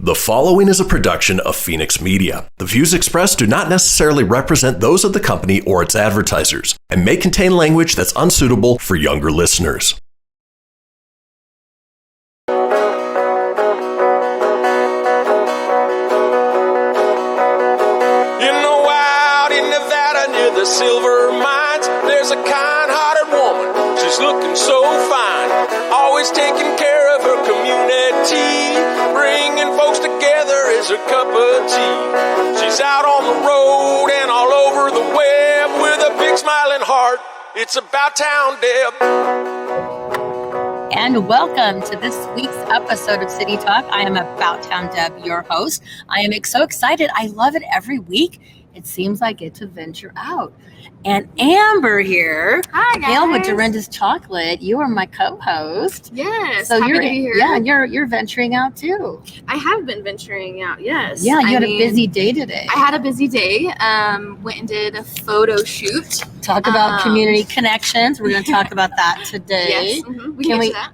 The following is a production of Fenix Media. The views expressed do not necessarily represent those of the company or its advertisers and may contain language that's unsuitable for younger listeners. The silver mines, there's a kind-hearted woman. She's looking so fine, always taking care of her community, bringing folks together is her cup of tea. She's out on the road and all over the web with a big smiling heart. It's About Town Deb. And welcome to this week's episode of City Talk. I am About Town Deb, your host. I am so excited. I love it every week. It seems I get to venture out. And Amber here. Hi, guys. Hale with Dorinda's Chocolate. You are my co-host. Yes, so happy you're to be here. Yeah, you're venturing out too. I have been venturing out, yes. Yeah, you had a busy day today. I had a busy day. Went and did a photo shoot. Talk about community connections. We're going to talk about that today. Yes, we can get to that.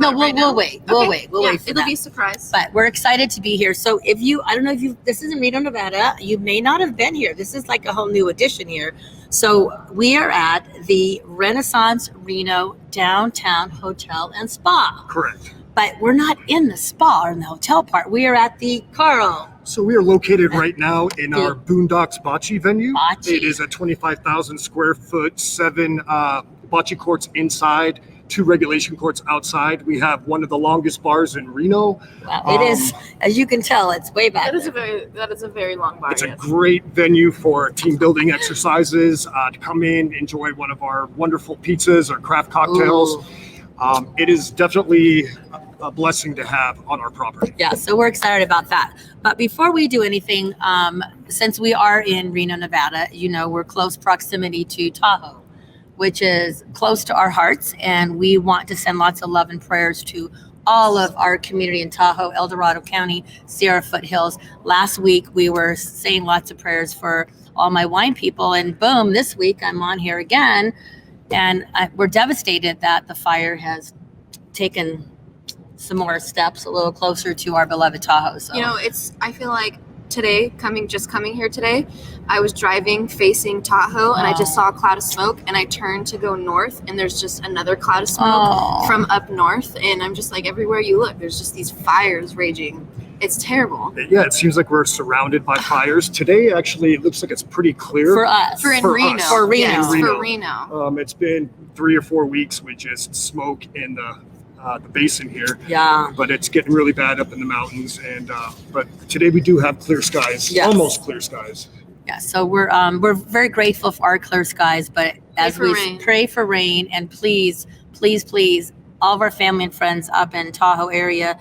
We'll wait. We'll wait for that. It'll be a surprise. But we're excited to be here. So I don't know if this is in Reno, Nevada. You may not have been here. This is like a whole new addition here. So we are at the Renaissance Reno Downtown Hotel and Spa. Correct. But we're not in the spa or in the hotel part. We are at the Karl. So we are located right now in our Boondocks Bocce venue. Bocce. It is a 25,000 square foot, 7 bocce courts inside, 2 regulation courts outside. We have one of the longest bars in Reno. Wow, it is, as you can tell, it's way back. That is a very long bar. It's a great venue for team building exercises, to come in, enjoy one of our wonderful pizzas or craft cocktails. It is definitely a blessing to have on our property. Yeah, so we're excited about that. But before we do anything, since we are in Reno, Nevada, we're close proximity to Tahoe, which is close to our hearts, and we want to send lots of love and prayers to all of our community in Tahoe, El Dorado County, Sierra Foothills. Last week, we were saying lots of prayers for all my wine people, and boom, this week I'm on here again, and we're devastated that the fire has taken some more steps a little closer to our beloved Tahoe. So. I feel like today, coming here today, I was driving facing Tahoe and I just saw a cloud of smoke and I turned to go north and there's just another cloud of smoke from up north, and I'm just like, everywhere you look, there's just these fires raging. It's terrible. Yeah, it seems like we're surrounded by fires. Today, actually, it looks like it's pretty clear. For us. For Reno. Yes, for Reno. It's been 3 or 4 weeks with just smoke in the basin here. Yeah. But it's getting really bad up in the mountains. And but today we do have clear skies, almost clear skies. Yeah, so we're very grateful for our clear skies, but as we pray for rain, and please, all of our family and friends up in Tahoe area,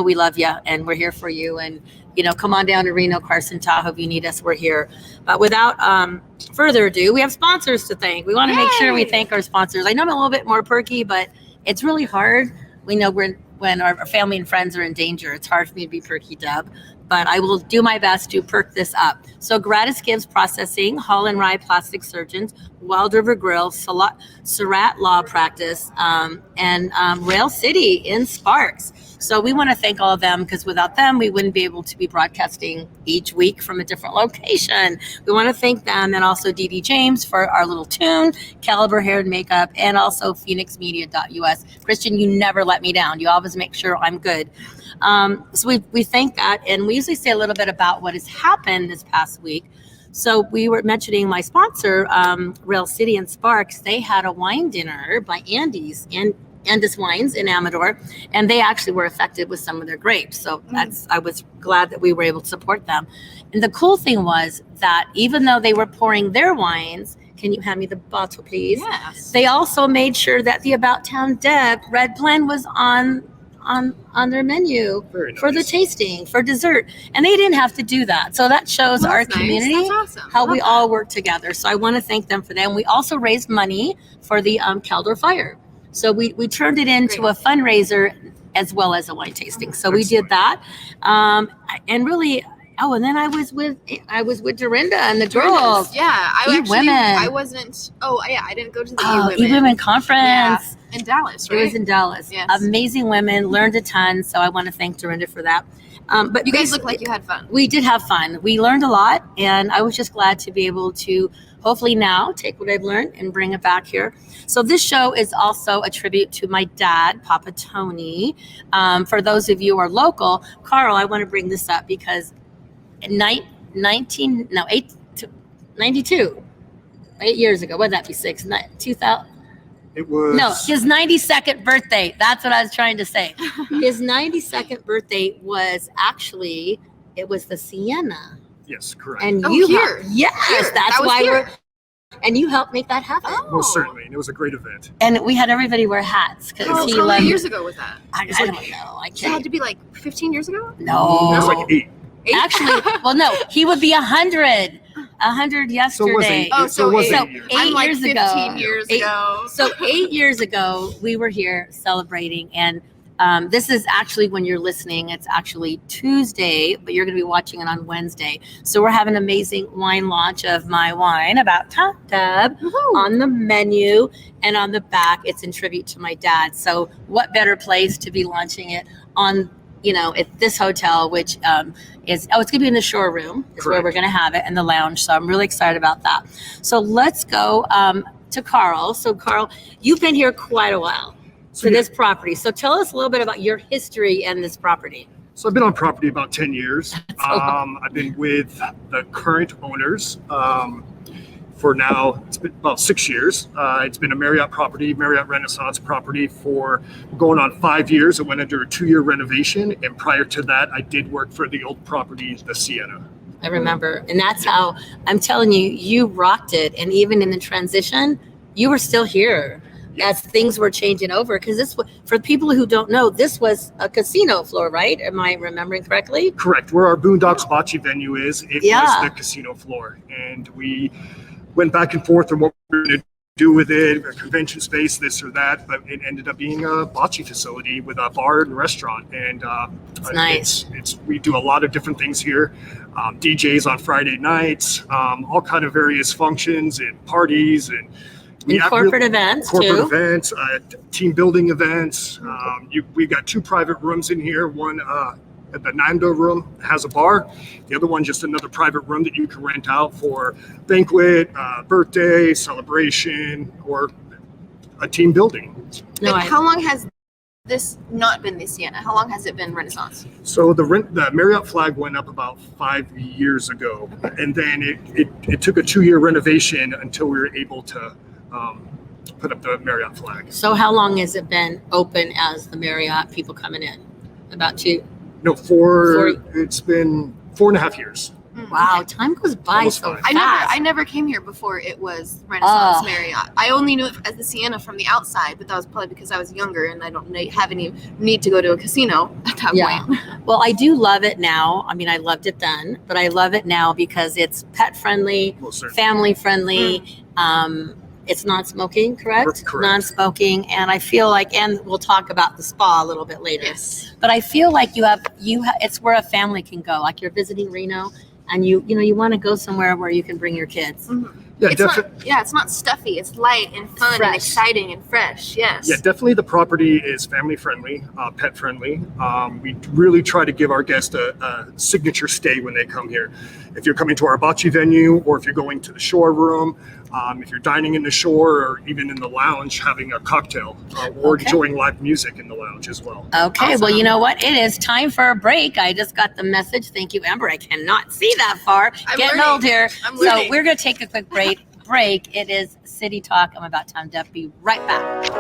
we love you and we're here for you. And come on down to Reno, Carson, Tahoe if you need us. We're here. But without further ado, we have sponsors to thank. We want to make sure we thank our sponsors. I know I'm a little bit more perky, but it's really hard. We know when our family and friends are in danger, it's hard for me to be perky, Deb, but I will do my best to perk this up. So GratisGives Processing, Hale and Wrye Plastic Surgeons, Wild River Grille, Surratt Law Practice, and Rail City in Sparks. So we want to thank all of them, because without them, we wouldn't be able to be broadcasting each week from a different location. We want to thank them, and also Dee James for our little tune, Caliber Hair and Makeup, and also FenixMedia.us. Christian, you never let me down. You always make sure I'm good. So we thank that, and we usually say a little bit about what has happened this past week. So we were mentioning my sponsor, Rail City and Sparks. They had a wine dinner by Andy's Wines in Amador, and they actually were affected with some of their grapes. So I was glad that we were able to support them. And the cool thing was that even though they were pouring their wines, can you hand me the bottle, please? Yes. They also made sure that the About Town Deb Red Blend was on their menu for the tasting, for dessert. And they didn't have to do that. So that shows our community, how we all work together. So I want to thank them for that. And we also raised money for the Caldor Fire. So we turned it into a fundraiser as well as a wine tasting. So we did that. And really, Oh, and then I was with Dorinda and the girls. Yeah, I wasn't. Oh, yeah, I didn't go to the E-Women conference in Dallas. Right? It was in Dallas. Yes. Amazing women, learned a ton. So I want to thank Dorinda for that. But you guys look like you had fun. We did have fun. We learned a lot, and I was just glad to be able to hopefully now take what I've learned and bring it back here. So this show is also a tribute to my dad, Papa Tony. For those of you who are local, Karl, I want to bring this up because 92, 8 years ago, what would that be, 2000? It was... No, his 92nd birthday. That's what I was trying to say. His 92nd birthday was actually, it was the Sienna. Yes, correct. And here. Yes, that's why we're, and you helped make that happen. Most certainly. And it was a great event. And we had everybody wear hats. How many years ago was that? I don't know. I can't. It had to be like 15 years ago? No. It was like 8. Actually, well, no, he would be 100. 100 yesterday. So it was 8 years. I'm like 8 years 15 ago. years ago. So 8 years ago, we were here celebrating, and this is actually when you're listening. It's actually Tuesday, but you're going to be watching it on Wednesday. So we're having an amazing wine launch of my wine about Top Dub on the menu, and on the back, it's in tribute to my dad. So what better place to be launching it on? At this hotel, which it's going to be in the shore room, is where we're going to have it, and the lounge. So I'm really excited about that. So let's go to Karl. So Karl, you've been here quite a while to this property. So tell us a little bit about your history and this property. So I've been on property about 10 years. I've been with the current owners for now, it's been about 6 years. It's been a Marriott property, Marriott Renaissance property for going on 5 years. It went under a 2-year renovation. And prior to that, I did work for the old property, the Sienna. I remember. And that's how, I'm telling you, you rocked it. And even in the transition, you were still here as things were changing over. Because this, for people who don't know, this was a casino floor, right? Am I remembering correctly? Correct. Where our Boondocks Bocce venue is, it was the casino floor. And we went back and forth on what we were going to do with it, a convention space, this or that, but it ended up being a bocce facility with a bar and restaurant. And it's nice. We do a lot of different things here, DJs on Friday nights, all kind of various functions and parties and corporate events, team building events. We've got 2 private rooms in here. One the Nando room has a bar. The other one, just another private room that you can rent out for banquet, birthday, celebration, or a team building. How long has this not been the Sienna? How long has it been Renaissance? So the Marriott flag went up about 5 years ago, and then it took a 2-year renovation until we were able to put up the Marriott flag. So how long has it been open as the Marriott, people coming in? About 2? No, it's been 4.5 years. Wow, time goes by so fast. I never came here before it was Renaissance Marriott. I only knew it as the Sienna from the outside, but that was probably because I was younger and I don't have any need to go to a casino at that point. Well, I do love it now. I mean, I loved it then, but I love it now because it's pet friendly, family friendly. It's non-smoking, correct? Non-smoking, and I feel like, and we'll talk about the spa a little bit later. Yes. But I feel like you have it's where a family can go. Like you're visiting Reno, and you want to go somewhere where you can bring your kids. Mm-hmm. It's not stuffy. It's light and fun and exciting and fresh. Yes. Yeah, definitely the property is family friendly, pet friendly. We really try to give our guests a signature stay when they come here. If you're coming to our bocce venue, or if you're going to the shore room, if you're dining in the shore, or even in the lounge having a cocktail, or enjoying live music in the lounge as well. Okay, awesome. Well, you know what? It is time for a break. I just got the message. Thank you, Amber. I cannot see that far. Getting old here. So we're going to take a quick break. It is City Talk. I'm about time to be right back.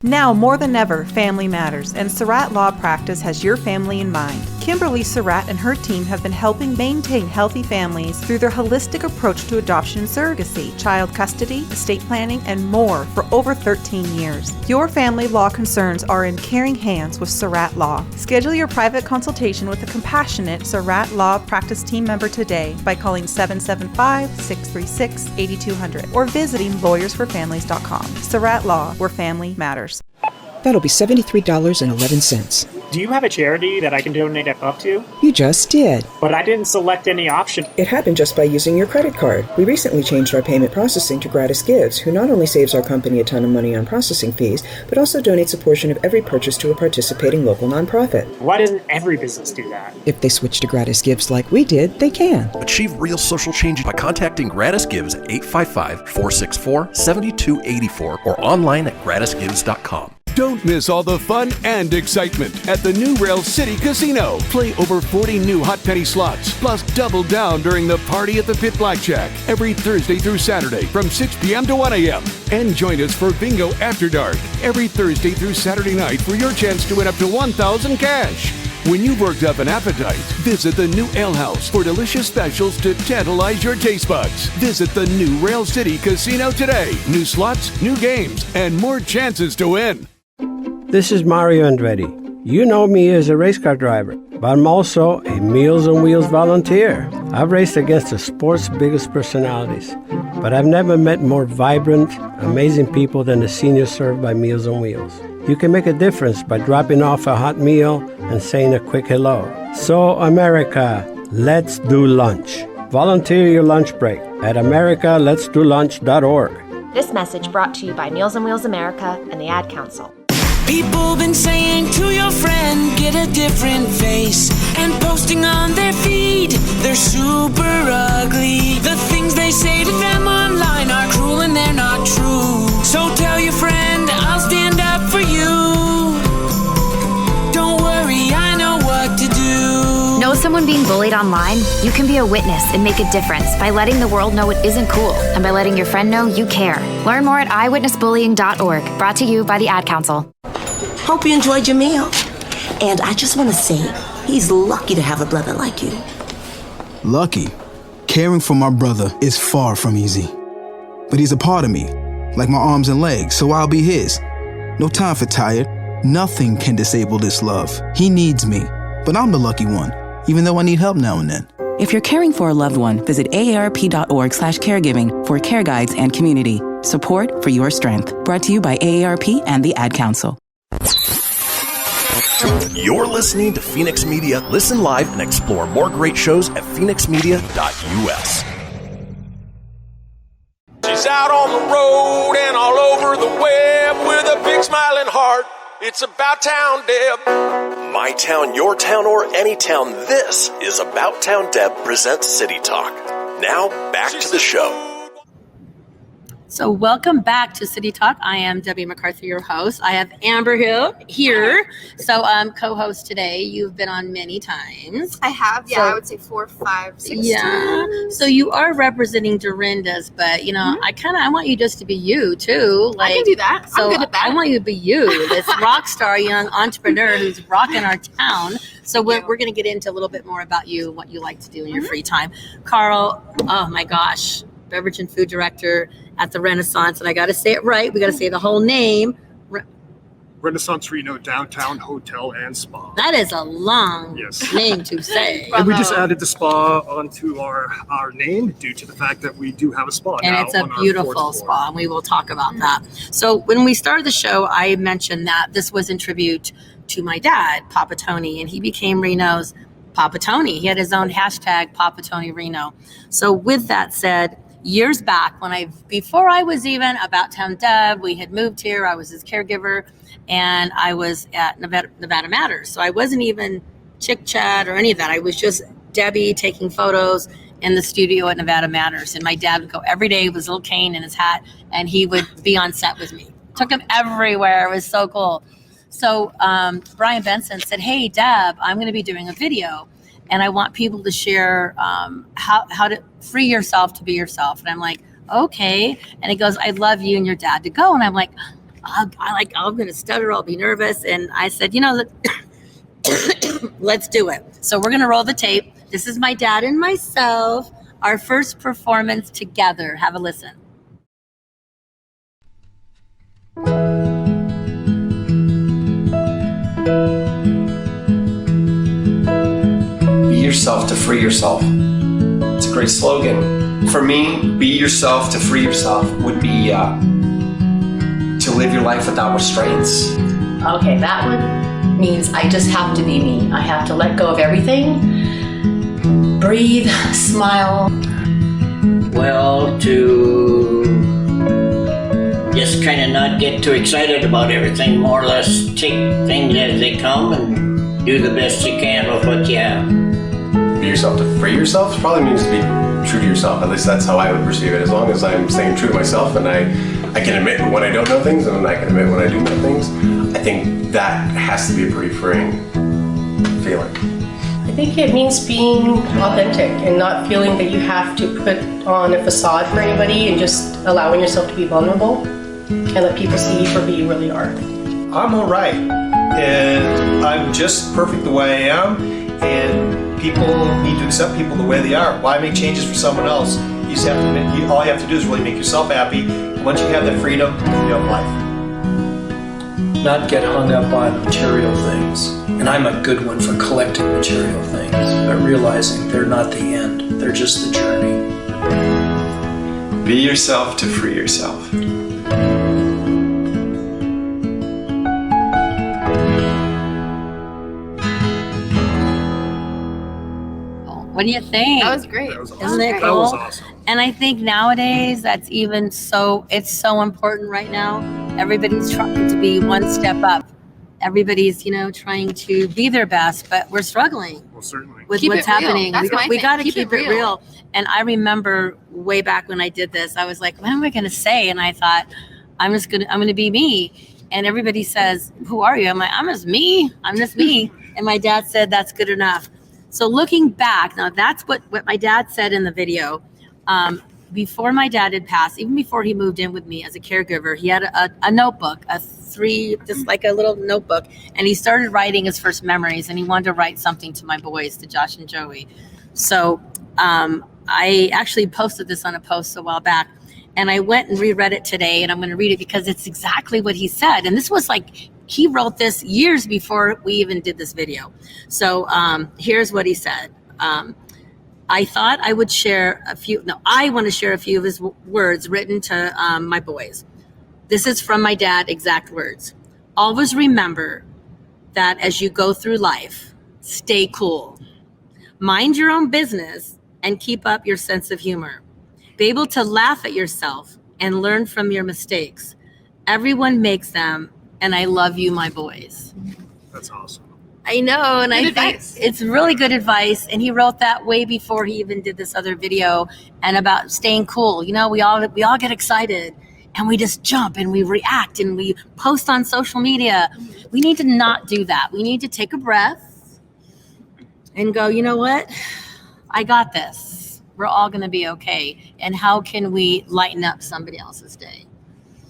Now more than ever, family matters, and Surratt Law Practice has your family in mind. Kimberly Surratt and her team have been helping maintain healthy families through their holistic approach to adoption and surrogacy, child custody, estate planning, and more for over 13 years. Your family law concerns are in caring hands with Surratt Law. Schedule your private consultation with a compassionate Surratt Law practice team member today by calling 775-636-8200 or visiting lawyersforfamilies.com. Surratt Law, where family matters. That'll be $73.11. Do you have a charity that I can donate a buck to? You just did. But I didn't select any option. It happened just by using your credit card. We recently changed our payment processing to GratisGives, who not only saves our company a ton of money on processing fees, but also donates a portion of every purchase to a participating local nonprofit. Why doesn't every business do that? If they switch to GratisGives like we did, they can. Achieve real social change by contacting GratisGives at 855-464-7284 or online at gratisgives.com. Don't miss all the fun and excitement at the new Rail City Casino. Play over 40 new hot penny slots, plus double down during the Party at the Pit Blackjack every Thursday through Saturday from 6 p.m. to 1 a.m. And join us for Bingo After Dark every Thursday through Saturday night for your chance to win up to $1,000 cash. When you've worked up an appetite, visit the new Ale House for delicious specials to tantalize your taste buds. Visit the new Rail City Casino today. New slots, new games, and more chances to win. This is Mario Andretti. You know me as a race car driver, but I'm also a Meals on Wheels volunteer. I've raced against the sport's biggest personalities, but I've never met more vibrant, amazing people than the seniors served by Meals on Wheels. You can make a difference by dropping off a hot meal and saying a quick hello. So, America, let's do lunch. Volunteer your lunch break at americaletsdolunch.org. This message brought to you by Meals on Wheels America and the Ad Council. People been saying to your friend, get a different face, and posting on their feed, they're super ugly. The things they say to them online are cruel and they're not true. So tell your friend, I'll stand up for you. Don't worry, I know what to do. Know someone being bullied online? You can be a witness and make a difference by letting the world know it isn't cool and by letting your friend know you care. Learn more at eyewitnessbullying.org. Brought to you by the Ad Council. Hope you enjoyed your meal. And I just want to say, he's lucky to have a brother like you. Lucky? Caring for my brother is far from easy. But he's a part of me, like my arms and legs, so I'll be his. No time for tired. Nothing can disable this love. He needs me, but I'm the lucky one, even though I need help now and then. If you're caring for a loved one, visit aarp.org/caregiving for care guides and community. Support for your strength. Brought to you by AARP and the Ad Council. You're listening to Fenix Media. Listen live and explore more great shows at phoenixmedia.us. She's out on the road and all over the web with a big smiling heart. It's About Town Deb. My town, your town, or any town. This is About Town Deb presents City Talk. Now back to the show. So welcome back to City Talk. I am Debbie McCarthy, your host. I have Amber Hill here. So co-host today. You've been on many times. I have, yeah. So, I would say 4, 5, 6 times. So you are representing Dorinda's, but I want you just to be you too. I can do that. So I'm good at that. I want you to be you, this rock star young entrepreneur who's rocking our town. So we're going to get into a little bit more about you, what you like to do in your free time. Karl, oh my gosh, beverage and food director at the Renaissance, and I got to say it right. We got to say the whole name. Renaissance Reno Downtown Hotel and Spa. That is a long name to say. And we just added the spa onto our name due to the fact that we do have a spa and now. It's a beautiful spa, and we will talk about that. So when we started the show, I mentioned that this was in tribute to my dad, Papa Tony, and he became Reno's Papa Tony. He had his own hashtag, Papa Tony Reno. So with that said, years back before I was even About Town Deb, we had moved here. I was his caregiver, and I was at Nevada Matters. So I wasn't even Chick Chat or any of that. I was just Debbie taking photos in the studio at Nevada Matters. And my dad would go every day with his little cane and his hat, and he would be on set with me. Took him everywhere. It was so cool. So Brian Benson said, hey, Deb, I'm going to be doing a video, and I want people to share how to free yourself to be yourself. And I'm like, okay. And he goes, I'd love you and your dad to go. And I'm like, I'm going to stutter. I'll be nervous. And I said, Let's do it. So we're going to roll the tape. This is my dad and myself, our first performance together. Have a listen. Be yourself to free yourself. It's a great slogan. For me, be yourself to free yourself would be to live your life without restraints. Okay, that one means I just have to be me. I have to let go of everything. Breathe, smile. Well, to just kind of not get too excited about everything, more or less take things as they come and do the best you can with what you have. Be yourself to free yourself probably means to be true to yourself. At least that's how I would perceive it. As long as I'm staying true to myself and I can admit when I don't know things and I can admit when I do know things, I think that has to be a pretty freeing feeling. I think it means being authentic and not feeling that you have to put on a facade for anybody and just allowing yourself to be vulnerable and let people see you for who you really are. I'm all right, and I'm just perfect the way I am, and people need to accept people the way they are. Why make changes for someone else? You just have to. All you have to do is really make yourself happy. And once you have that freedom, you have life. Not get hung up on material things. And I'm a good one for collecting material things, but realizing they're not the end, they're just the journey. Be yourself to free yourself. What do you think? That was great. Isn't it cool? That was awesome. And I think nowadays that's even so, it's so important right now. Everybody's trying to be one step up. Everybody's, trying to be their best, but we're struggling with Keep what's it real. happening. That's my We thing. got to Keep keep it it real. And I remember way back when I did this, I was like, what am I going to say? And I thought, I'm going to be me. And everybody says, who are you? I'm like, I'm just me. And my dad said, that's good enough. So looking back, now that's what my dad said in the video. Before my dad had passed, even before he moved in with me as a caregiver, he had a notebook, just like a little notebook. And he started writing his first memories, and he wanted to write something to my boys, to Josh and Joey. So I actually posted this on a post a while back, and I went and reread it today, and I'm going to read it because it's exactly what he said. And this was like, he wrote this years before we even did this video. So here's what he said. I thought I would share I want to share a few of his words written to my boys. This is from my dad, exact words. Always remember that as you go through life, stay cool. Mind your own business and keep up your sense of humor. Be able to laugh at yourself and learn from your mistakes. Everyone makes them, and I love you, my boys. That's awesome. I know, and Good I advice. think it's really good advice. And he wrote that way before he even did this other video, and about staying cool. We all get excited, and we just jump and we react and we post on social media. We need to not do that. We need to take a breath and go, you know what? I got this. We're all going to be okay. And how can we lighten up somebody else's day?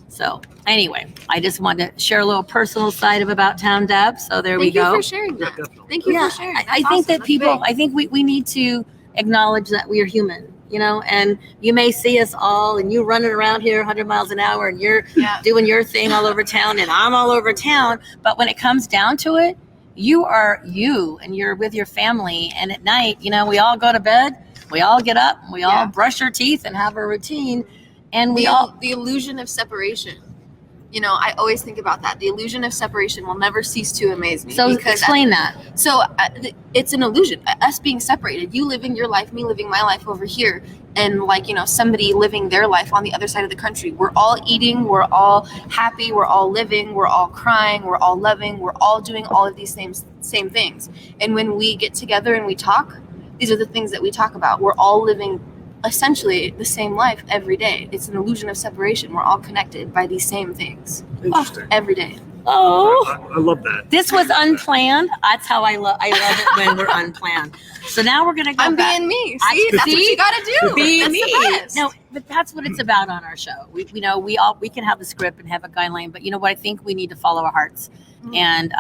So anyway, I just wanted to share a little personal side of About Town Deb. So there we go. Thank you for sharing that. Thank you for sharing. I think that people, I think we need to acknowledge that we are human, and you may see us all and you running around here 100 miles an hour and you're doing your thing all over town and I'm all over town. But when it comes down to it, you are you and you're with your family. And at night, we all go to bed, we all get up, we all brush our teeth and have a routine. And the illusion of separation. I always think about that. The illusion of separation will never cease to amaze me. So explain that. So it's an illusion. Us being separated, you living your life, me living my life over here, and somebody living their life on the other side of the country. We're all eating, we're all happy, we're all living, we're all crying, we're all loving, we're all doing all of these same things. And when we get together and we talk, these are the things that we talk about. We're all living essentially the same life every day. It's an illusion of separation. We're all connected by these same things. Interesting. Every day. Oh, I love that. This was unplanned. That's how I love it when we're unplanned. So now we're gonna go. I'm back. being me. See, that's what you gotta do. Be That's me. the best. No, but that's what it's about on our show. We can have the script and have a guideline, but you know what? I think we need to follow our hearts. And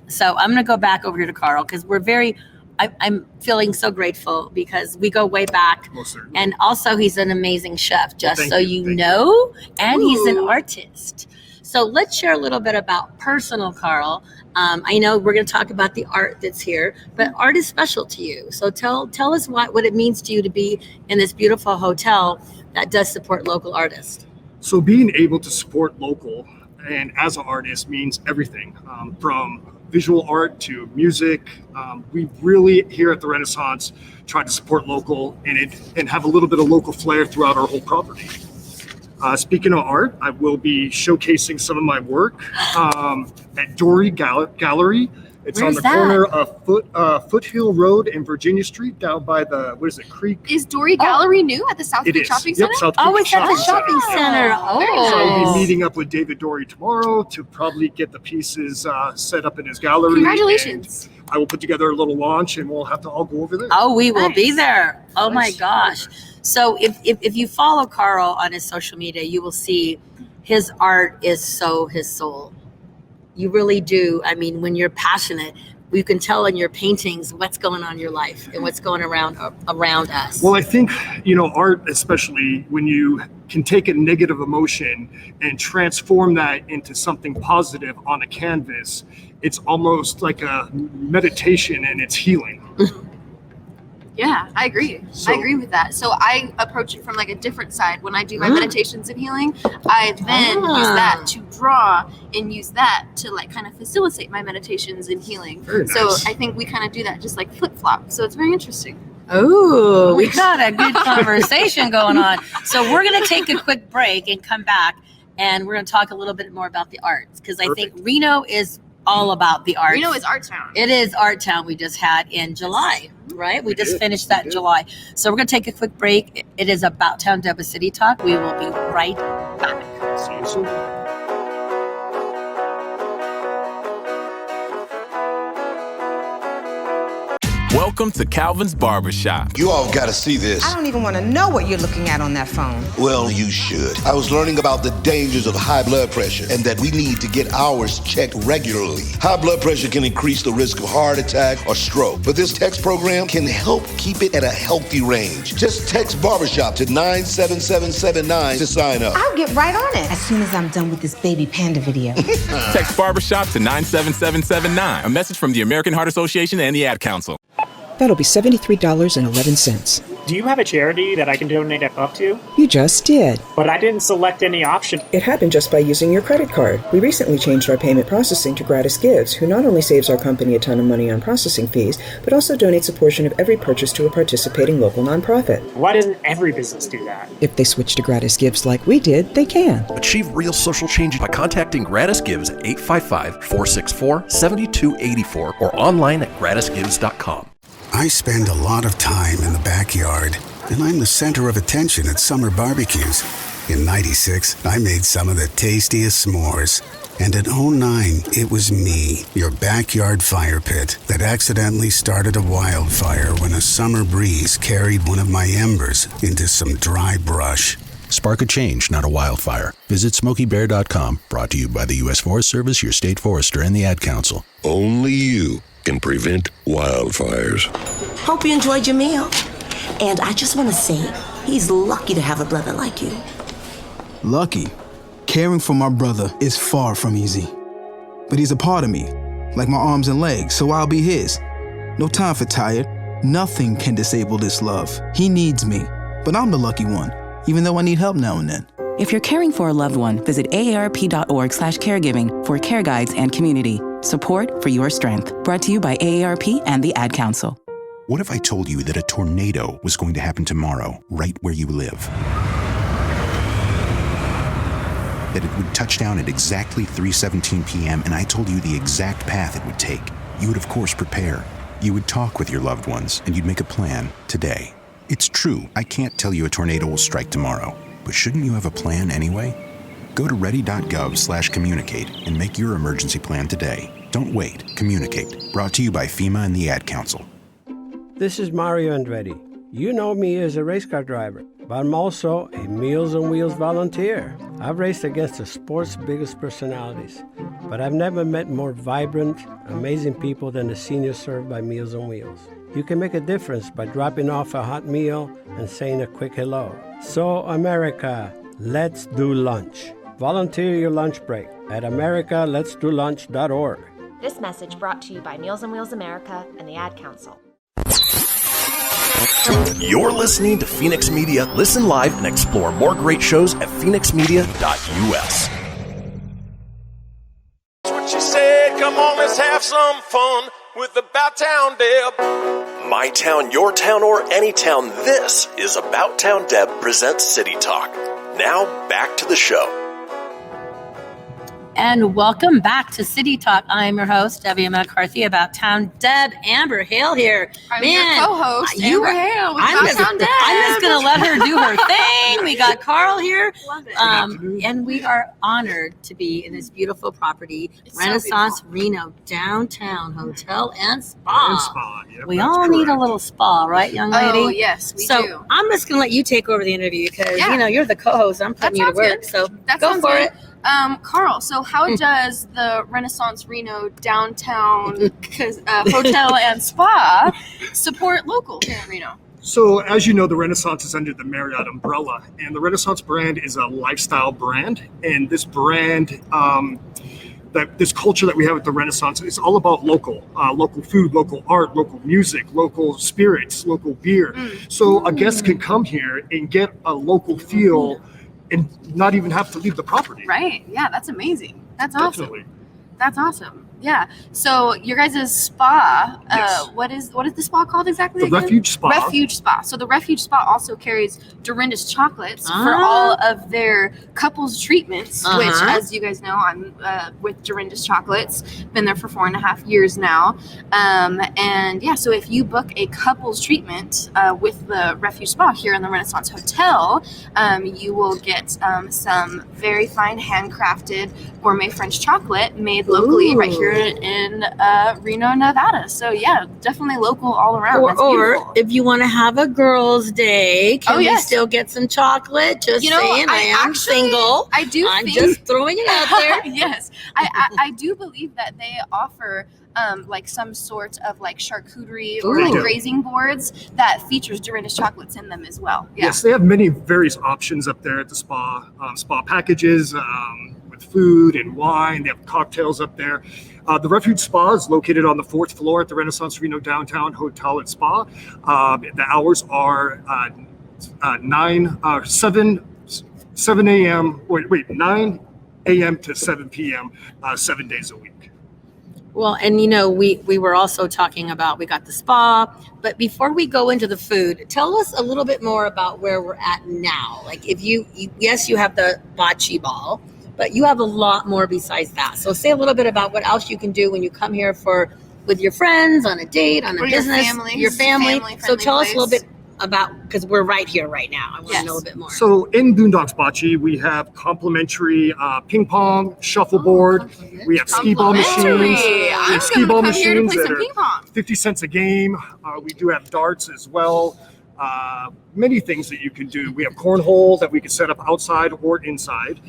So I'm going to go back over here to Karl because I'm feeling so grateful because we go way back. And also he's an amazing chef, just so you know, and he's an artist. So let's share a little bit about personal Karl. I know we're going to talk about the art that's here, but art is special to you. So tell us what it means to you to be in this beautiful hotel that does support local artists. So being able to support local and as an artist means everything, from visual art to music. We really, here at the Renaissance, try to support local and have a little bit of local flair throughout our whole property. Speaking of art, I will be showcasing some of my work at Dory Gallery. It's Where's on the corner of Foothill Road and Virginia Street, down by the Creek? Is Dory Gallery new at the Southgate Shopping Center? Southgate it's at the shopping center. Oh. So I'll be meeting up with David Dory tomorrow to probably get the pieces set up in his gallery. Congratulations. And I will put together a little launch and we'll have to all go over there. Oh, we will be there. Oh my gosh. So if you follow Karl on his social media, you will see his art is so his soul. You really do. I mean, when you're passionate, you can tell in your paintings what's going on in your life and what's going around us. Well, I think, art, especially when you can take a negative emotion and transform that into something positive on a canvas, it's almost like a meditation and it's healing. Yeah, I agree. I agree with that. So I approach it from like a different side. When I do my meditations and healing, I then use that to draw and use that to like kind of facilitate my meditations and healing. Very so nice. I think we kind of do that just like flip-flop. So it's very interesting. Oh, we got a good conversation going on. So we're going to take a quick break and come back and we're going to talk a little bit more about the arts because I think Reno is all about the arts. Reno is Art Town. It is Art Town we just had in July, right? We just finished that in July. So we're going to take a quick break. It is About Town Deba City Talk. We will be right back. See you soon. Welcome to Calvin's Barbershop. You all got to see this. I don't even want to know what you're looking at on that phone. Well, you should. I was learning about the dangers of high blood pressure and that we need to get ours checked regularly. High blood pressure can increase the risk of heart attack or stroke, but this text program can help keep it at a healthy range. Just text Barbershop to 97779 to sign up. I'll get right on it as soon as I'm done with this baby panda video. Text Barbershop to 97779. A message from the American Heart Association and the Ad Council. That'll be $73.11. Do you have a charity that I can donate up to? You just did. But I didn't select any option. It happened just by using your credit card. We recently changed our payment processing to GratisGives, who not only saves our company a ton of money on processing fees, but also donates a portion of every purchase to a participating local nonprofit. Why doesn't every business do that? If they switch to GratisGives like we did, they can. Achieve real social change by contacting GratisGives at 855-464-7284 or online at gratisgives.com. I spend a lot of time in the backyard, and I'm the center of attention at summer barbecues. In '96, I made some of the tastiest s'mores. And in '09, it was me, your backyard fire pit, that accidentally started a wildfire when a summer breeze carried one of my embers into some dry brush. Spark a change, not a wildfire. Visit SmokeyBear.com, brought to you by the U.S. Forest Service, your state forester, and the Ad Council. Only you can prevent wildfires. Hope you enjoyed your meal. And I just want to say, he's lucky to have a brother like you. Lucky? Caring for my brother is far from easy. But he's a part of me, like my arms and legs, so I'll be his. No time for tired. Nothing can disable this love. He needs me, but I'm the lucky one, even though I need help now and then. If you're caring for a loved one, visit aarp.org/caregiving for care guides and community. Support for your strength. Brought to you by AARP and the Ad Council. What if I told you that a tornado was going to happen tomorrow, right where you live? That it would touch down at exactly 3:17 p.m. and I told you the exact path it would take. You would, of course, prepare. You would talk with your loved ones, and you'd make a plan today. It's true, I can't tell you a tornado will strike tomorrow, but shouldn't you have a plan anyway? Go to ready.gov/communicate and make your emergency plan today. Don't wait. Communicate. Brought to you by FEMA and the Ad Council. This is Mario Andretti. You know me as a race car driver, but I'm also a Meals on Wheels volunteer. I've raced against the sport's biggest personalities, but I've never met more vibrant, amazing people than the seniors served by Meals on Wheels. You can make a difference by dropping off a hot meal and saying a quick hello. So, America, let's do lunch. Volunteer your lunch break at americaletsdolunch.org. This message brought to you by Meals on Wheels America and the Ad Council. You're listening to Fenix Media. Listen live and explore more great shows at phoenixmedia.us. That's what she said. Come on, let's have some fun with About Town Deb. My town, your town, or any town. This is About Town Deb presents City Talk. Now back to the show. And welcome back to City Talk. I'm your host, Debbie McCarthy, About Town Deb. Amber Hale here. I'm your co-host, Amber Hale. I'm just going to let her do her thing. We got Karl here. Love it. And we are honored to be in this beautiful property, Renaissance Reno, downtown hotel and spa. Yep, we all need a little spa, right, young lady? Oh, yes, we do. So I'm just going to let you take over the interview because, you're the co-host. I'm putting you to work. Good. So that go for it. Karl, so how does the Renaissance Reno downtown hotel and spa support local here in Reno? So, as you know, the Renaissance is under the Marriott umbrella, and the Renaissance brand is a lifestyle brand. And this brand, this culture that we have at the Renaissance is all about local food, local art, local music, local spirits, local beer. So a guest can come here and get a local feel and not even have to leave the property. Right. Yeah, that's amazing. That's Definitely. awesome. That's awesome. Yeah. So your guys' spa, Yes. what is the spa called exactly? The again? Refuge Spa. Refuge Spa. So the Refuge Spa also carries Dorinda's chocolates for all of their couples treatments, which, as you guys know, I'm with Dorinda's chocolates. Been there for 4.5 years now. And yeah, so if you book a couples treatment with the Refuge Spa here in the Renaissance Hotel, you will get some very fine handcrafted gourmet French chocolate made locally right here in Reno, Nevada. So yeah, definitely local all around. Or if you want to have a girls' day, can we still get some chocolate? Just saying, I am single. I'm just throwing it out there. Yes, I do believe that they offer like some sort of like charcuterie or like grazing boards that features Dorinda's chocolates in them as well. Yeah. Yes, they have many various options up there at the spa. Spa packages with food and wine. They have cocktails up there. The Refuge Spa is located on the 4th floor at the Renaissance Reno Downtown Hotel and Spa. The hours are 7 a.m. 9 a.m. to 7 p.m. 7 days a week. Well, and we were also talking about, we got the spa, but before we go into the food, tell us a little bit more about where we're at now. Like if yes, you have the bocce ball, but you have a lot more besides that. So say a little bit about what else you can do when you come here with your friends, on a date, on a business, your family. So tell us a little bit about, because we're right here right now. I want to know a bit more. So in Boondocks Bocce, we have complimentary ping pong, shuffleboard. We have skee ball machines. We have skee ball machines that are 50 cents a game. We do have darts as well. Many things that you can do. We have cornhole that we can set up outside or inside.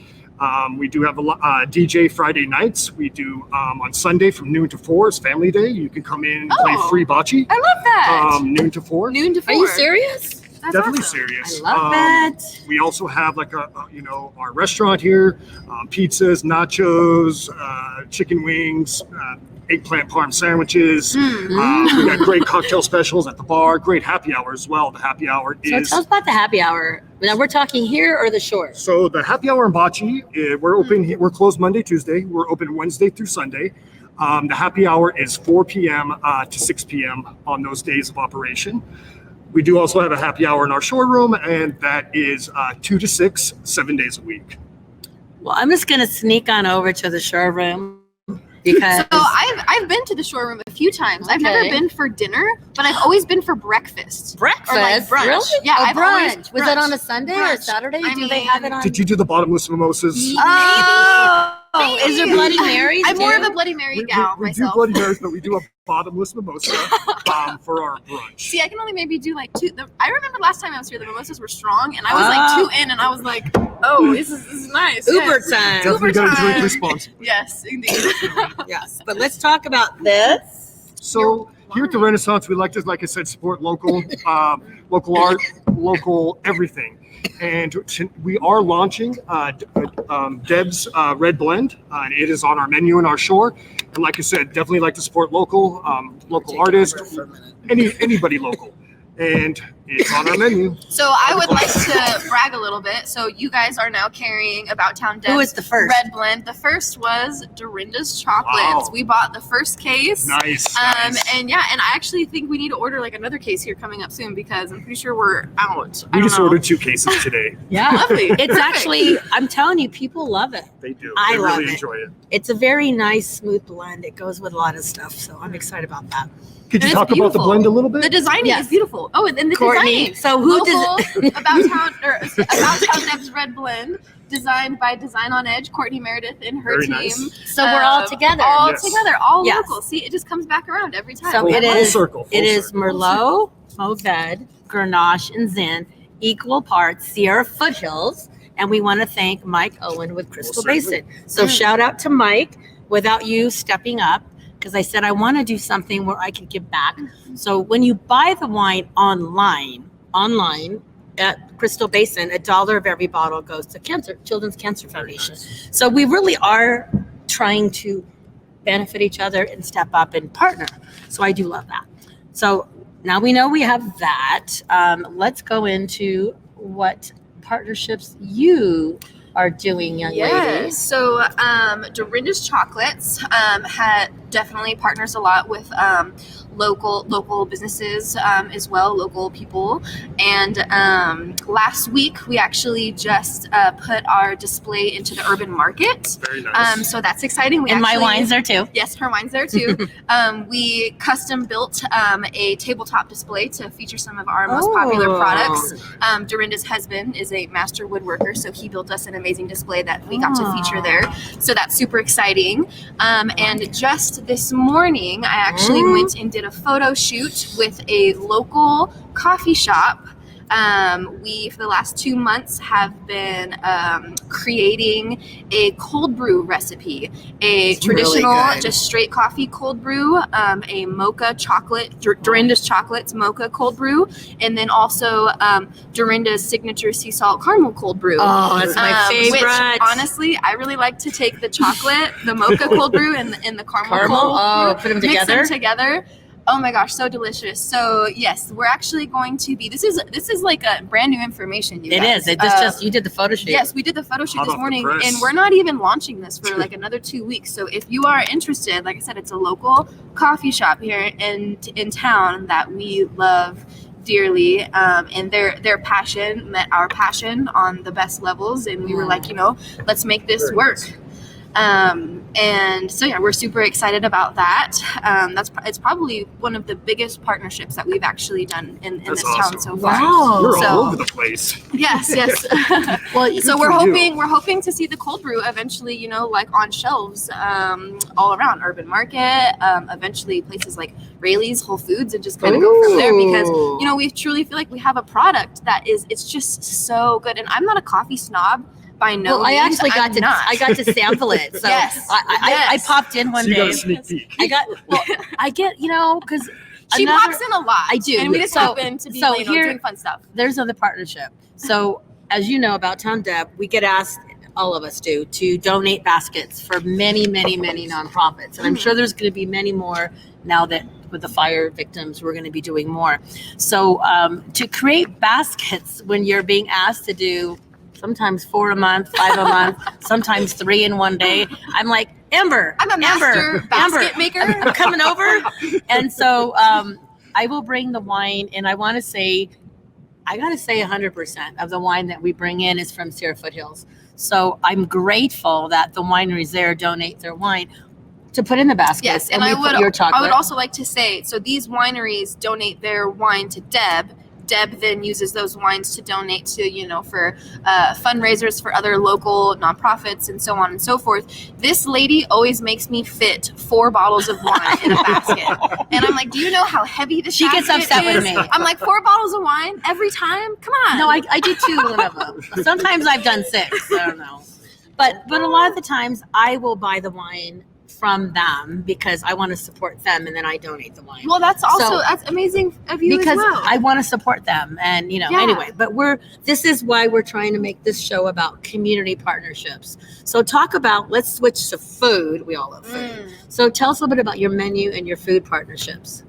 We do have a DJ Friday nights. We do on Sunday from noon to 4 is family day. You can come in and play free bocce. I love that. Noon to 4. Noon to 4. Are you serious? That's Definitely awesome. serious. I love that. We also have like our restaurant here, pizzas, nachos, chicken wings, eggplant parm sandwiches. We got great cocktail specials at the bar, great happy hour as well. The happy hour is... So tell us about the happy hour. Now we're talking here or the shore? So the happy hour in Bocce, we're open, we're closed Monday, Tuesday. We're open Wednesday through Sunday. The happy hour is 4 p.m. To 6 p.m. on those days of operation. We do also have a happy hour in our showroom, and that is 2 to 6, 7 days a week. Well, I'm just going to sneak on over to the showroom because... So I've been to the showroom a few times. I've never been for dinner, but I've always been for breakfast. Breakfast? Or like brunch. Really? Yeah, I've always brunch. Was that on a Sunday or a Saturday? Do they have it on? Did you do the bottomless mimosas? Oh, is there Bloody Marys? I'm more of a Bloody Mary gal we myself. do Bloody Marys, but we do a bottomless mimosa for our brunch. See, I can only maybe do like 2. I remember last time I was here, the mimosas were strong, and I was like 2 in, and I was like, Oh, this is nice. Uber yes. time. Definitely got to drink responsibly. Yes, indeed. Yes, but let's talk about this. So here at the Renaissance, we like to, like I said, support local, local art, local everything. And we are launching Deb's Red Blend, and it is on our menu in our store. And like I said, definitely like to support local, local artists, anybody local. And it's on our menu. So I would like to brag a little bit. So you guys are now carrying About Town Deb's Who is the first? Red Blend. The first was Dorinda's Chocolates. Wow. We bought the first case. Nice. And yeah, and I actually think we need to order like another case here coming up soon because I'm pretty sure we're out. We just ordered 2 cases today. Yeah, Lovely. It's Perfect. actually, I'm telling you, people love it. They do. I They love really it. enjoy it. It's a very nice, smooth blend. It goes with a lot of stuff, so I'm excited about that. Could you And talk it's about the beautiful. blend a little bit? The designing Yes. is beautiful. Oh, and then the Courtney, designing. so who Local About Town Deb's Red Blend, designed by Design on Edge, Courtney Meredith and her Very team. nice. So we're all together. All Yes. together, all Yes. local. See, it just comes back around every time. So Full- it full is. circle, full It is circle. Merlot, Mourvedre, Grenache, and Zin, equal parts Sierra Foothills, and we want to thank Mike Owen with Crystal certainly. Basin. So shout out to Mike. Without you stepping up, because I said I want to do something where I could give back. So when you buy the wine online at Crystal Basin, $1 of every bottle goes to Children's Cancer Foundation. So we really are trying to benefit each other and step up and partner. So I do love that. So now we know we have that. Let's go into what partnerships you are doing, young lady. So Dorinda's Chocolates definitely partners a lot with local businesses as well, local people. And last week we actually just put our display into the urban market. Very nice. So that's exciting. And my wine's there too. Yes, her wine's there too. We custom built a tabletop display to feature some of our most popular products. Dorinda's husband is a master woodworker, so he built us an amazing display that we got to feature there. So that's super exciting. And just this morning, I actually went and did a photo shoot with a local coffee shop. We, for the last 2 months, have been creating a cold brew recipe, a traditional, really just straight coffee cold brew, a mocha chocolate, Dorinda's Chocolates mocha cold brew, and then also Dorinda's signature sea salt caramel cold brew. Oh, that's my favorite. Which, honestly, I really like to take the chocolate, the mocha cold brew, and the caramel cold Oh, brew, put them mix together. them together. Oh my gosh, so delicious. So yes, we're actually going to be, this is like a brand new information, you It guys. is. It just you did the photo shoot. Yes, we did the photo shoot Hot this off the morning, press. and we're not even launching this for like another 2 weeks. So if you are interested, like I said, it's a local coffee shop here in town that we love dearly, and their passion met our passion on the best levels, and we were like, let's make this work. And so yeah, we're super excited about that. It's probably one of the biggest partnerships that we've actually done in this town so far. Wow. You're So- all over the place. Yes. Well, So for you. we're hoping to see the cold brew eventually, like on shelves all around Urban Market, eventually places like Rayleigh's, Whole Foods, and just kind of go from there because we truly feel like we have a product that it's just so good. And I'm not a coffee snob by no Well, I means. actually I'm not. I got to sample it. So Yes. I popped in one So you day. got a sneak peek. I get, because She pops in a lot. I do. And we just So- happen to be so here- doing fun stuff. There's another partnership. So as you know about Town Deb, we get asked, all of us do, to donate baskets for many, many, many nonprofits. And I'm sure there's going to be many more now that with the fire victims, we're going to be doing more. So to create baskets when you're being asked to do sometimes 4 a month, 5 a month, sometimes 3 in one day, I'm like, Amber, I'm a master basket maker. I'm coming over. And so I will bring the wine, and I got to say 100% of the wine that we bring in is from Sierra Foothills. So I'm grateful that the wineries there donate their wine to put in the baskets. Yes, and we I put your chocolate. would also like to say, so these wineries donate their wine to Deb. Deb then uses those wines to donate to, for fundraisers for other local nonprofits and so on and so forth. This lady always makes me fit 4 bottles of wine in a basket. And I'm like, do you know how heavy this basket is? She gets upset with me. I'm like, 4 bottles of wine every time? Come on. No, I do 2 one of them. Sometimes I've done 6. I don't know. But a lot of the times I will buy the wine from them because I want to support them, and then I donate the wine. Well, that's amazing of you because as well. I want to support them, and anyway. But this is why we're trying to make this show about community partnerships. So let's switch to food. We all love food. So tell us a little bit about your menu and your food partnerships.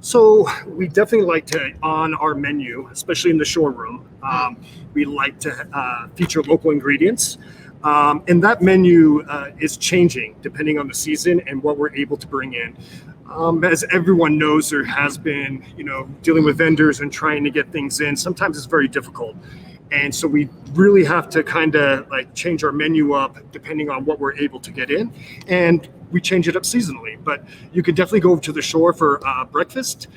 So we definitely like to, on our menu, especially in the showroom, we like to feature local ingredients. And that menu is changing depending on the season and what we're able to bring in. As everyone knows, there has been, dealing with vendors and trying to get things in. Sometimes it's very difficult. And so we really have to kind of change our menu up depending on what we're able to get in. And we change it up seasonally. But you can definitely go over to the shore for breakfast,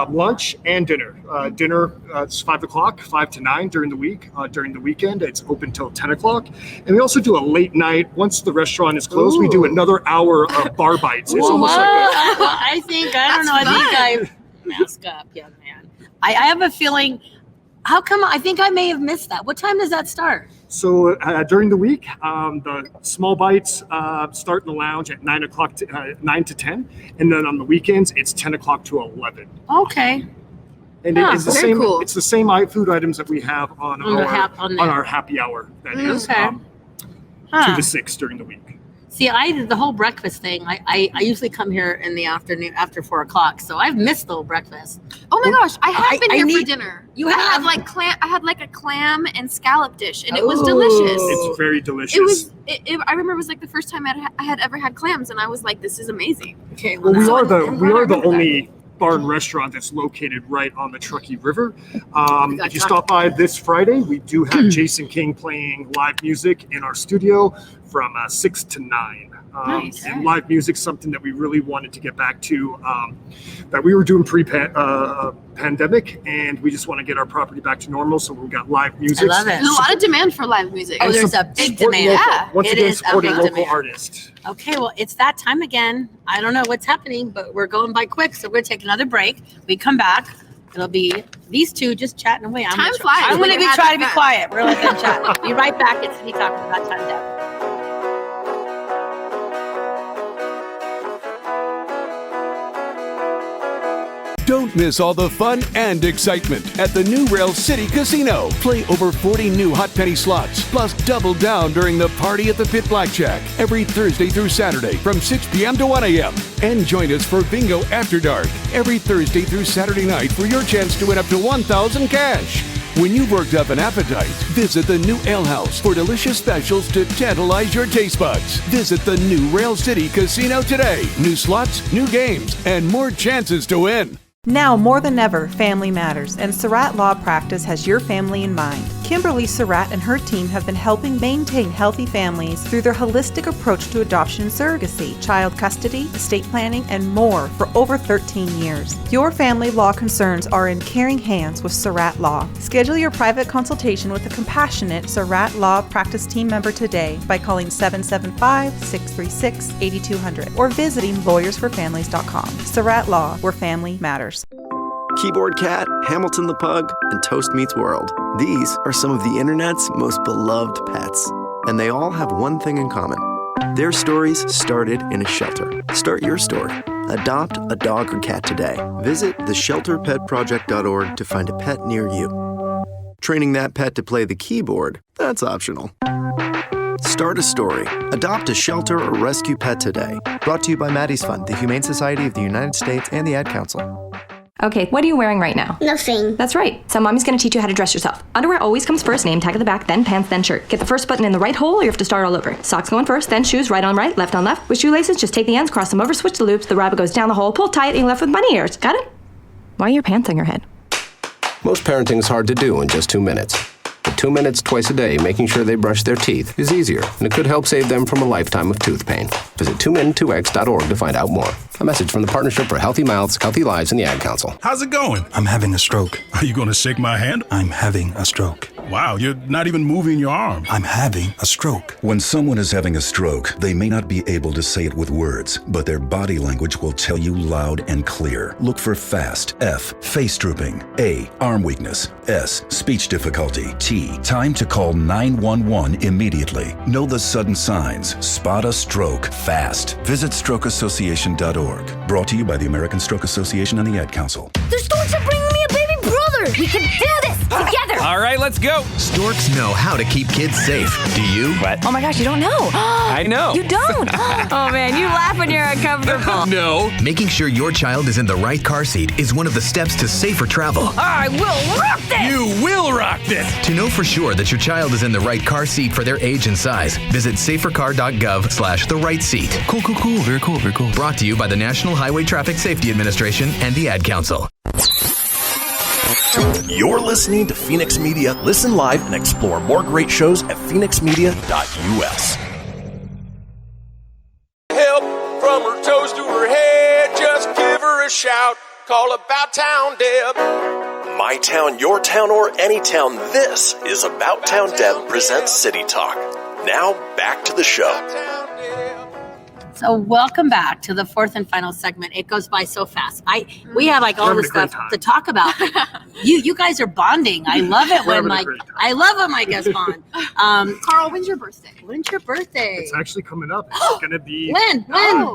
lunch, and dinner. Dinner, it's 5 o'clock, 5 to 9 during the week. During the weekend, it's open till 10 o'clock. And we also do a late night. Once the restaurant is closed, we do another hour of bar bites. It's almost like I think I mask up, young man. I have a feeling. How come? I think I may have missed that. What time does that start? So during the week, the small bites start in the lounge at 9 o'clock, 9 to 10. And then on the weekends, it's 10 o'clock to 11. Okay. And it's the same. Cool. It's the same food items that we have on our happy hour. That is 2 to 6 during the week. See, the whole breakfast thing. I usually come here in the afternoon after 4 o'clock, so I've missed the whole breakfast. Oh my gosh, I have been here for dinner. You have I had a clam and scallop dish, and it was delicious. It's very delicious. I remember it was the first time I had ever had clams, and I was like, this is amazing. Okay, well we are the only bar and restaurant that's located right on the Truckee River. If you stop by this Friday, we do have Jason King playing live music in our studio from 6 to 9. Nice. And live music, something that we really wanted to get back to, that we were doing pre-pandemic, and we just want to get our property back to normal. So we've got live music. I love it. There's a lot of demand for live music. Oh, there's a big demand. Once again, supporting local artists. Okay, well, it's that time again. I don't know what's happening, but we're going by quick, so we're going to take another break. We come back. It'll be these two just chatting away. Time flies. I'm going to try to be quiet. We're really going to chat. Be right back. It's me talking about time down. Don't miss all the fun and excitement at the new Rail City Casino. Play over 40 new hot penny slots, plus double down during the Party at the Pit Blackjack every Thursday through Saturday from 6 p.m. to 1 a.m. And join us for Bingo After Dark every Thursday through Saturday night for your chance to win up to $1,000 cash. When you've worked up an appetite, visit the new Ale House for delicious specials to tantalize your taste buds. Visit the new Rail City Casino today. New slots, new games, and more chances to win. Now more than ever, family matters, and Surratt Law Practice has your family in mind. Kimberly Surratt and her team have been helping maintain healthy families through their holistic approach to adoption and surrogacy, child custody, estate planning, and more for over 13 years. Your family law concerns are in caring hands with Surratt Law. Schedule your private consultation with a compassionate Surratt Law Practice team member today by calling 775-636-8200 or visiting lawyersforfamilies.com. Surratt Law, where family matters. Keyboard Cat, Hamilton the Pug, and Toast Meets World. These are some of the internet's most beloved pets. And they all have one thing in common. Their stories started in a shelter. Start your story. Adopt a dog or cat today. Visit theshelterpetproject.org to find a pet near you. Training that pet to play the keyboard, that's optional. Start a story. Adopt a shelter or rescue pet today. Brought to you by Maddie's Fund, the Humane Society of the United States, and the Ad Council. Okay, what are you wearing right now? Nothing. That's right. So mommy's going to teach you how to dress yourself. Underwear always comes first, name tag at the back, then pants, then shirt. Get the first button in the right hole or you have to start all over. Socks going first, then shoes, right on right, left on left. With shoelaces, just take the ends, cross them over, switch the loops, the rabbit goes down the hole, pull tight, and you're left with bunny ears. Got it? Why are your pants on your head? Most parenting is hard to do in just 2 minutes. But 2 minutes twice a day making sure they brush their teeth is easier, and it could help save them from a lifetime of tooth pain. Visit 2min2x.org to find out more. A message from the Partnership for Healthy Mouths, Healthy Lives, and the Ad Council. How's it going? I'm having a stroke. Are you going to shake my hand? I'm having a stroke. Wow, you're not even moving your arm. I'm having a stroke. When someone is having a stroke, they may not be able to say it with words, but their body language will tell you loud and clear. Look for FAST. F, face drooping. A, arm weakness. S, speech difficulty. T, time to call 911 immediately. Know the sudden signs. Spot a stroke fast. Visit strokeassociation.org. Brought to you by the American Stroke Association and the Ad Council. The storks are bringing me a baby brother. We can do this together. All right, let's go. Storks know how to keep kids safe. Do you? What? Oh my gosh, you don't know. I know. You don't? Oh man, you laugh when you're uncomfortable. No. Making sure your child is in the right car seat is one of the steps to safer travel. I will rock this. You will rock this. To know for sure that your child is in the right car seat for their age and size, visit safercar.gov/the right seat. Cool. Very cool. Brought to you by the National Highway Traffic Safety Administration and the Ad Council. You're listening to Fenix Media. Listen live and explore more great shows at phoenixmedia.us. Help from her toes to her head. Just give her a shout. Call About Town Deb. My town, your town, or any town. This is About Town Deb presents City Talk. Now back to the show. So welcome back to the fourth and final segment. It goes by so fast. We have like all this stuff to talk about. You guys are bonding. I love it when my guests bond. Karl, when's your birthday? When's your birthday? It's actually coming up. It's going to be when?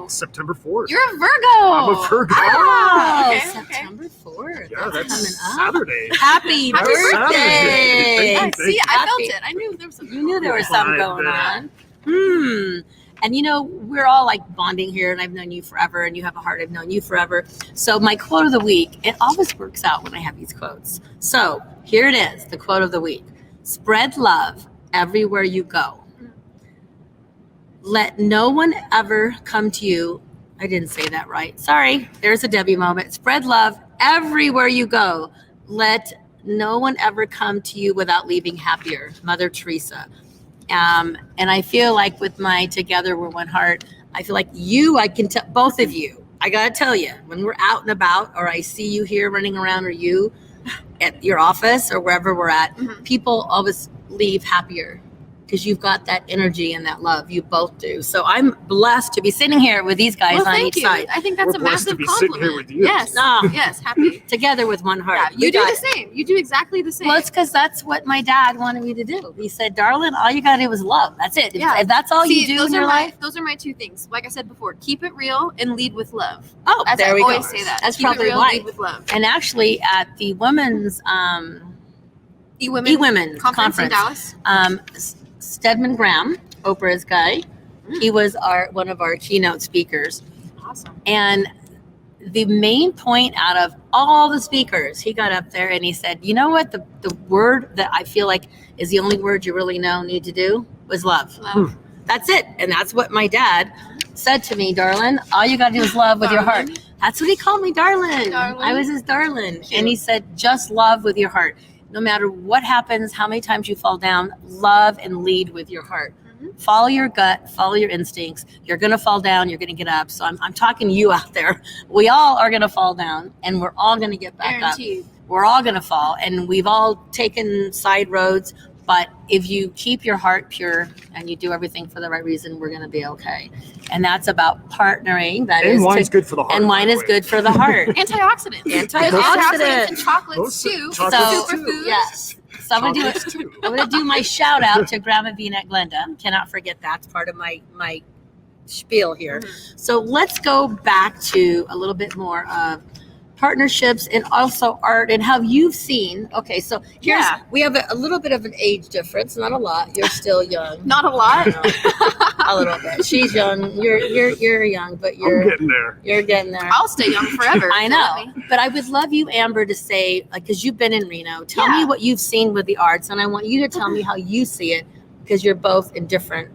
September 4th. You're a Virgo. I'm a Virgo. Oh, okay. September 4th. Yeah, that's coming up. Saturday. Happy birthday. Thank you. See, I felt it. I knew there was something. You knew there was something going on. And we're all like bonding here, and I've known you forever, and you have a heart. I've known you forever. So my quote of the week, it always works out when I have these quotes. So here it is, the quote of the week. Spread love everywhere you go. Let no one ever come to you. I didn't say that right. Sorry. There's a Debbie moment. Spread love everywhere you go. Let no one ever come to you without leaving happier. Mother Teresa. And I feel like with my Together We're One Heart, I feel like I can tell both of you, I got to tell you, when we're out and about, or I see you here running around, or you at your office or wherever we're at, people always leave happier because you've got that energy and that love. You both do. So I'm blessed to be sitting here with these guys on each side. I think that's a massive compliment. Sitting here with you. Yes. Yes. Happy. Together with one heart. Yeah, you do the same. You do exactly the same. Well, it's because that's what my dad wanted me to do. He said, darling, all you got to do is love. That's it. Yeah. If that's all you do in your life. Those are my two things. Like I said before, keep it real and lead with love. Oh, as there I we always go. say that. That's keep probably it real, why. lead with love. And actually at the women's E-Women conference in Dallas. Stedman Graham, Oprah's guy, he was one of our keynote speakers. Awesome. And the main point out of all the speakers, he got up there and he said, you know what, the word that I feel like is the only word you really need to do was love. That's it. And that's what my dad said to me, darling, all you got to do is love with your heart. That's what he called me, darling. I was his darling. Cute. And he said, just love with your heart. No matter what happens, how many times you fall down, love and lead with your heart. Follow your gut, follow your instincts. You're going to fall down, you're going to get up. So I'm talking to you out there. We all are going to fall down, and we're all going to get back Guaranteed. up. We're all going to fall, and we've all taken side roads. But if you keep your heart pure and you do everything for the right reason, we're going to be okay. And that's about partnering. Wine's good for the heart. And wine is good for the heart. Antioxidants. Antioxidants. And chocolates too. Superfoods. Yes. So I'm gonna do my shout out to Grandma Vina at Glenda. Cannot forget that's part of my spiel here. So let's go back to a little bit more of partnerships and also art and how you've seen. Okay, so we have a little bit of an age difference, not a lot. You're still young. Not a lot. A little bit. She's young. You're young, but I'm getting there. You're getting there. I'll stay young forever. I know, but I would love you, Amber, to say, because you've been in Reno. Tell me what you've seen with the arts, and I want you to tell me how you see it, because you're both in different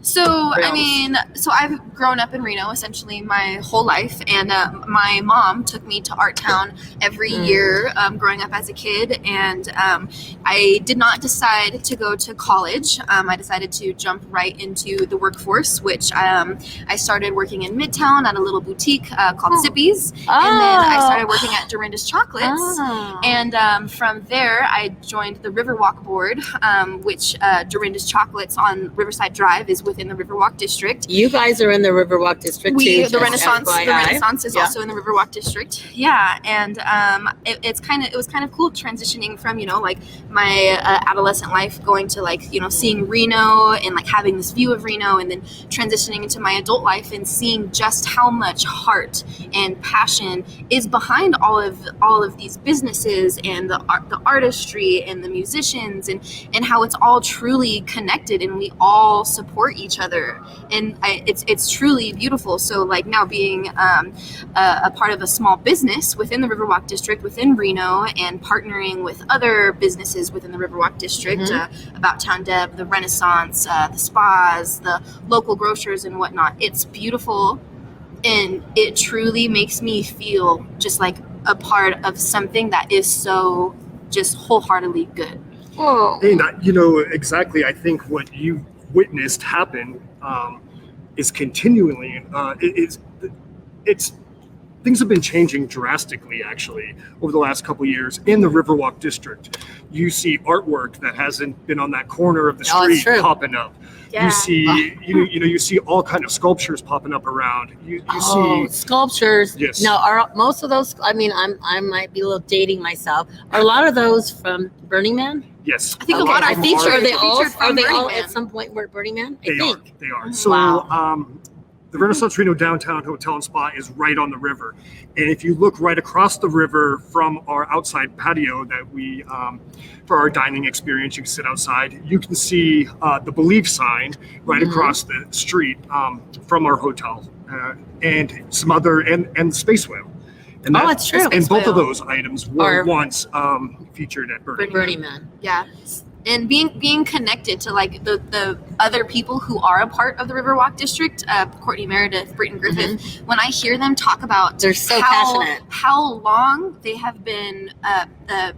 So, I mean, I've grown up in Reno essentially my whole life, and my mom took me to Art Town every year growing up as a kid, and I did not decide to go to college. I decided to jump right into the workforce, which I started working in Midtown at a little boutique called Zippy's, and then I started working at Dorinda's Chocolates, and from there I joined the Riverwalk Board, which Dorinda's Chocolates on Riverside Drive is within the Riverwalk District. You guys are in the Riverwalk District too. The Renaissance is also in the Riverwalk District. Yeah, and it was kind of cool transitioning from like my adolescent life, going to seeing Reno and having this view of Reno, and then transitioning into my adult life and seeing just how much heart and passion is behind all of these businesses and the artistry and the musicians, and how it's all truly connected and we all support each other, and it's truly beautiful. So now being a part of a small business within the Riverwalk District within Reno, and partnering with other businesses within the Riverwalk District, About Town Deb, the Renaissance, the spas, the local grocers and whatnot, it's beautiful, and it truly makes me feel just like a part of something that is so just wholeheartedly good. And exactly, I think what you witnessed happen is continually it's things have been changing drastically actually over the last couple of years in the Riverwalk District. You see artwork that hasn't been on that corner of the street popping up. Yeah. You see you see all kind of sculptures popping up around. You see sculptures. Yes. Now, are most of those, I mean, I might be a little dating myself. Are a lot of those from Burning Man? Yes. I think a lot of are they all Man. at some point were Burning Man? They are. So the Renaissance Reno Downtown Hotel and Spa is right on the river. And if you look right across the river from our outside patio that we, for our dining experience, you can sit outside, you can see the Believe sign right across the street from our hotel, and some other, and Space Whale. And it's true. And both of those items were once featured at Burning Man. Yeah. And being connected to the other people who are a part of the Riverwalk District, Courtney Meredith, Britton Griffith, when I hear them talk about they're so passionate, how long they have been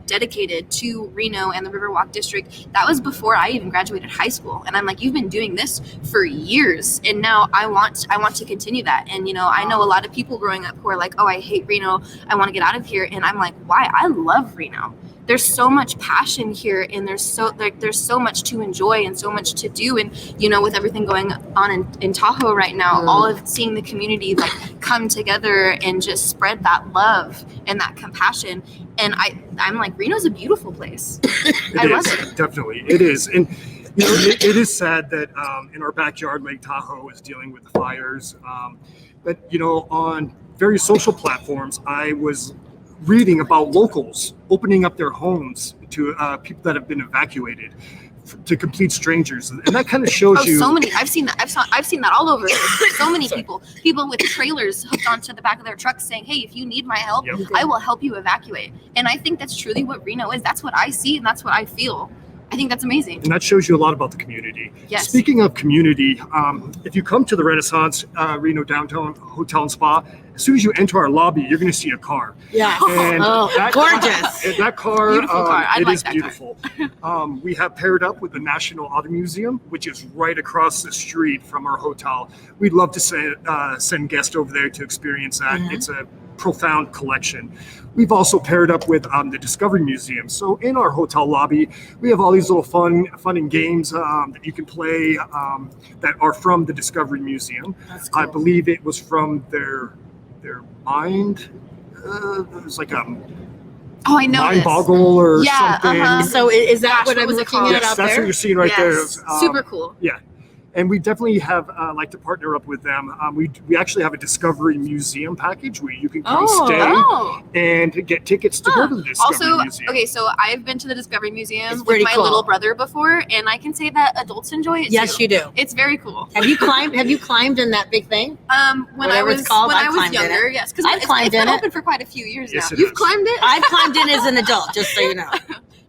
dedicated to Reno and the Riverwalk District, that was before I even graduated high school. And I'm like, you've been doing this for years, and now I want to continue that. And I know a lot of people growing up who are like, oh, I hate Reno, I want to get out of here. And I'm like, why? I love Reno. There's so much passion here, and there's so much to enjoy and so much to do. And with everything going on in Tahoe right now, all of seeing the community come together and just spread that love and that compassion. And I'm like, Reno's a beautiful place. I love it. Definitely, it is. And it is sad that in our backyard, Lake Tahoe is dealing with the fires. But on various social platforms, I was reading about locals opening up their homes to people that have been evacuated, to complete strangers, and that kind of shows you. So many. I've seen that. I've seen that all over. So many people with trailers hooked onto the back of their trucks, saying, "Hey, if you need my help, I will help you evacuate." And I think that's truly what Reno is. That's what I see, and that's what I feel. I think that's amazing. And that shows you a lot about the community. Yes. Speaking of community, if you come to the Renaissance Reno Downtown Hotel and Spa, as soon as you enter our lobby, you're going to see a car. Yeah. And gorgeous. That car, beautiful car. It is beautiful. We have paired up with the National Auto Museum, which is right across the street from our hotel. We'd love to send guests over there to experience that. It's a profound collection. We've also paired up with the Discovery Museum. So in our hotel lobby, we have all these little fun and games that you can play that are from the Discovery Museum. That's cool. I believe it was from their mind. It was like a I know mind boggle or something. So is that what I'm looking at out there? That's what you're seeing right there. Super cool. Yeah. And we definitely have like to partner up with them. We actually have a Discovery Museum package where you can come stay and get tickets to go to the Discovery Museum. Okay, so I've been to the Discovery Museum with my little brother before, and I can say that adults enjoy it Yes, too. you do. It's very cool. Have you climbed in that big thing? When I was younger, yes, because I've climbed it's been in open for quite a few years now. Yes, You've climbed it? I've climbed in as an adult, just so you know.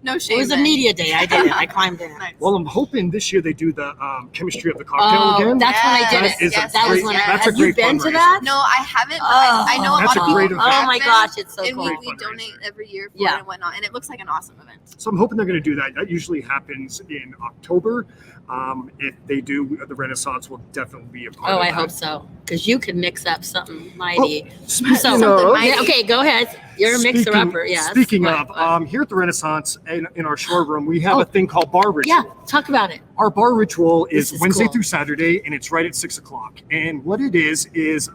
No shame. It was a media day. I did it. I climbed in. Well, I'm hoping this year they do the chemistry of the cocktail again. That's when I did it. That was when have you been to that? No, I haven't. But I know a lot of people. Oh my gosh, it's so cool. And we donate every year for it and whatnot, and it looks like an awesome event. So I'm hoping they're going to do that. That usually happens in October. If they do, the Renaissance will definitely be a part of that. I hope so, because you can mix up something mighty. Okay, go ahead. You're a mixer-upper, yes. Speaking of, here at the Renaissance, in our showroom, we have a thing called bar ritual. Yeah, talk about it. Our bar ritual is Wednesday cool. through Saturday, and it's right at 6 o'clock. And what it is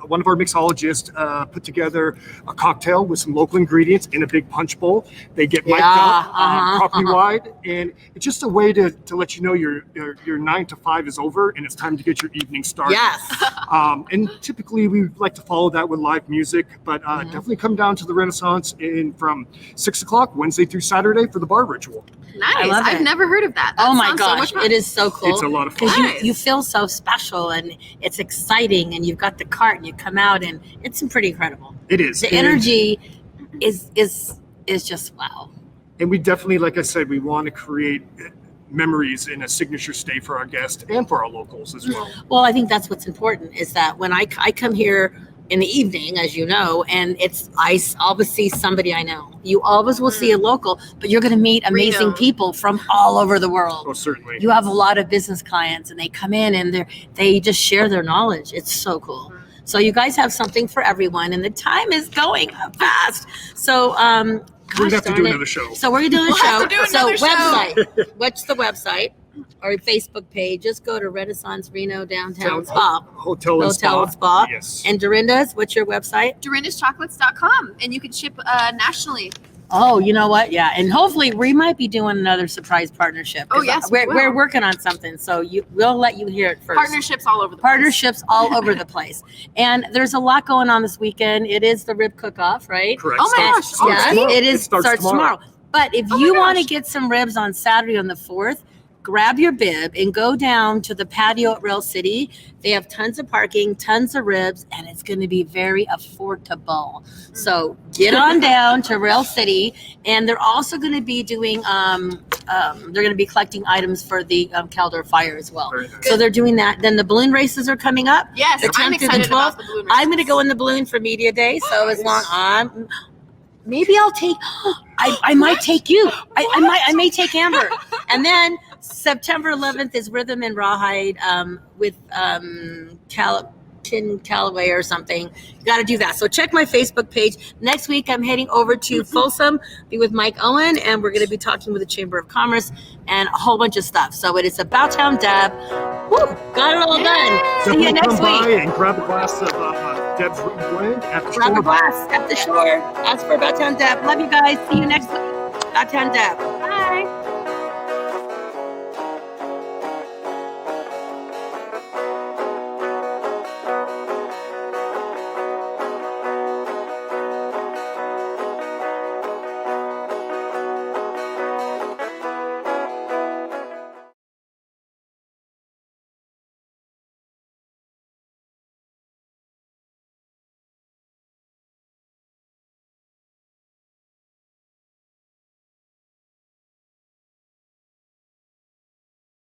one of our mixologists put together a cocktail with some local ingredients in a big punch bowl. They get mic'd up property-wide, and it's just a way to let you know your 9 to 5 is over, and it's time to get your evening started. Yes. And typically, we like to follow that with live music, but definitely come down to the Renaissance from 6 o'clock, Wednesday through Saturday for the bar ritual. Nice. I've never heard of that. Oh my gosh, it is so cool. It's a lot of fun. Because you feel so special and it's exciting, and you've got the cart and you come out, and it's pretty incredible. It is. The energy is just wow. And we definitely, like I said, we want to create memories in a signature stay for our guests and for our locals as well. Well, I think that's what's important, is that when I come here in the evening, as you know, and I always see somebody I know. You always will see a local, but you're going to meet amazing people from all over the world. Oh, certainly. You have a lot of business clients, and they come in and they just share their knowledge. It's so cool. So you guys have something for everyone, and the time is going fast. So we're going to have to do another show. So we're going to do a show. Website. What's the website? Or Facebook page? Just go to Renaissance Reno Downtown Spa. Hotel and Spa. Yes. And Dorinda's, what's your website? DorindasChocolates.com. And you can ship nationally. Oh, you know what? Yeah. And hopefully we might be doing another surprise partnership. Oh, yes. We're working on something. So we'll let you hear it first. Partnerships all over the place. And there's a lot going on this weekend. It is the rib cook-off, right? Correct. Oh my gosh. Yes, it is. Starts tomorrow. But if you want to get some ribs on Saturday on the 4th, grab your bib and go down to the patio at Rail City. They have tons of parking, tons of ribs, and it's going to be very affordable. So get on down to Rail City, and they're also going to be doing, they're going to be collecting items for the Caldor Fire as well. So they're doing that. Then the balloon races are coming up. Yes, the 10th I'm excited about the balloon races. I'm going to go in the balloon for Media Day, so as long maybe I'll take. I might take you. I may take Amber, and then September 11th is Rhythm and Rawhide with Callaway or something. You got to do that. So check my Facebook page. Next week, I'm heading over to Folsom, be with Mike Owen, and we're going to be talking with the Chamber of Commerce and a whole bunch of stuff. So it is About Town Deb. Woo, got it all done. See you next come by week. And grab a glass of Deb's blend at the Grab shore. a glass at the shore. Ask for About Town Deb. Love you guys. See you next week. About Town Deb. Bye.